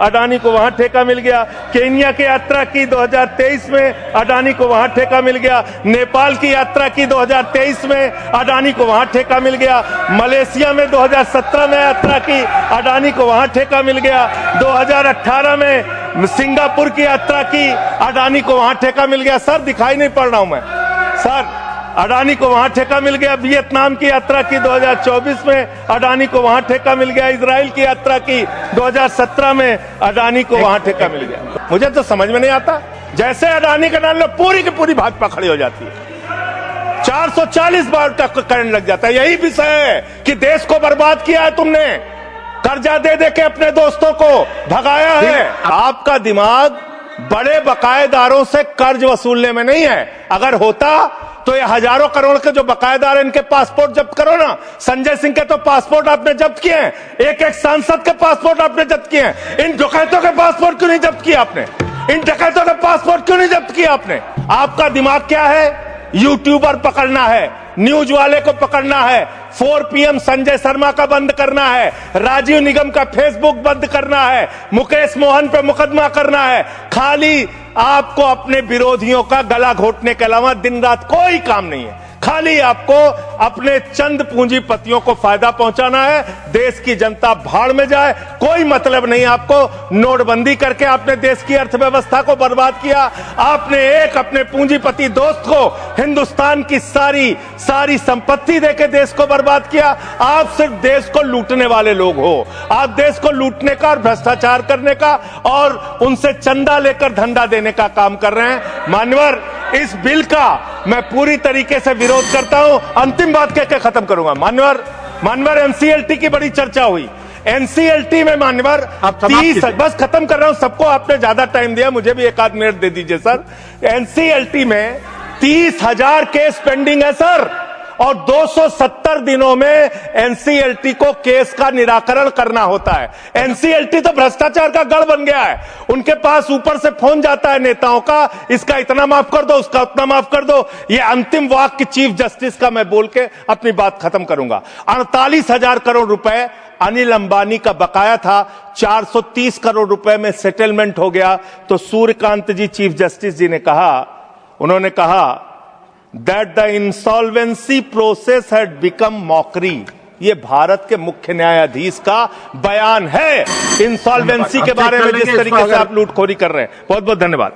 अडानी को वहां ठेका मिल गया। केन्या की यात्रा की 2023 में, अडानी को वहां ठेका मिल गया। नेपाल की यात्रा की 2023 में, अडानी को वहां ठेका मिल गया। मलेशिया में 2017 में यात्रा की, अडानी को वहां ठेका मिल गया। 2018 में सिंगापुर की यात्रा की, अडानी को वहां ठेका मिल गया। सर दिखाई नहीं पड़ रहा हूं मैं सर, अडानी को वहां ठेका मिल गया। वियतनाम की यात्रा की 2024 में, अडानी को वहां ठेका मिल गया। इजराइल की यात्रा की 2017 में, अडानी को वहां ठेका मिल गया। मुझे तो समझ में नहीं आता, जैसे अडानी का नाम लो पूरी की पूरी भाजपा खड़ी हो जाती है। 440 बार तक करंट लग जाता है। यही विषय है कि देश को बर्बाद किया है तुमने, कर्जा दे दे के अपने दोस्तों को भगाया है। आपका दिमाग बड़े बकायेदारों से कर्ज वसूलने में नहीं है। अगर होता तो ये हजारों करोड़ के जो बकायेदार इनके पासपोर्ट जब्त करो ना। संजय सिंह के तो पासपोर्ट आपने जब्त किए हैं, एक एक सांसद के पासपोर्ट आपने जब्त किए हैं। इन डकैतों के पासपोर्ट क्यों नहीं जब्त किया आपने? इन डकैतों के पासपोर्ट क्यों नहीं जब्त किया आपने? आपका दिमाग क्या है? यूट्यूबर पकड़ना है, न्यूज वाले को पकड़ना है, 4 PM संजय शर्मा का बंद करना है, राजीव निगम का फेसबुक बंद करना है, मुकेश मोहन पे मुकदमा करना है। खाली आपको अपने विरोधियों का गला घोटने के अलावा दिन रात कोई काम नहीं है। खाली आपको अपने चंद पूंजीपतियों को फायदा पहुंचाना है। देश की जनता भाड़ में जाए, कोई मतलब नहीं आपको। नोटबंदी करके आपने देश की अर्थव्यवस्था को बर्बाद किया। आपने एक अपने पूंजीपति दोस्त को हिंदुस्तान की सारी संपत्ति देके देश को बर्बाद किया। आप सिर्फ देश को लूटने वाले लोग हो। आप देश को लूटने का और भ्रष्टाचार करने का और उनसे चंदा लेकर धंधा देने का काम कर रहे हैं। मान्यवर, इस बिल का मैं पूरी तरीके से विरोध करता हूं। अंतिम बात कह के खत्म करूंगा। मान्यवर एनसीएलटी की बड़ी चर्चा हुई। एनसीएलटी में मान्यवर 30, बस खत्म कर रहा हूं, सबको आपने ज्यादा टाइम दिया, मुझे भी एक आध मिनट दे दीजिए सर। एनसीएलटी में 30,000 केस पेंडिंग है सर, और 270 दिनों में एनसीएलटी को केस का निराकरण करना होता है। एनसीएलटी तो भ्रष्टाचार का गढ़ बन गया है। उनके पास ऊपर से फोन जाता है नेताओं का, इसका इतना माफ कर दो, उसका उतना माफ कर दो। ये अंतिम वाक्य चीफ जस्टिस का मैं बोल के अपनी बात खत्म करूंगा। 48,000 करोड़ रुपए अनिल अंबानी का बकाया था, 430 करोड़ रुपए में सेटलमेंट हो गया। तो सूर्यकांत जी चीफ जस्टिस जी ने कहा, उन्होंने कहा that the insolvency process had become mockery। ये भारत के मुख्य न्यायाधीश का बयान है इंसॉल्वेंसी के बारे में, जिस तरीके से आप लूटखोरी कर रहे हैं। बहुत बहुत धन्यवाद।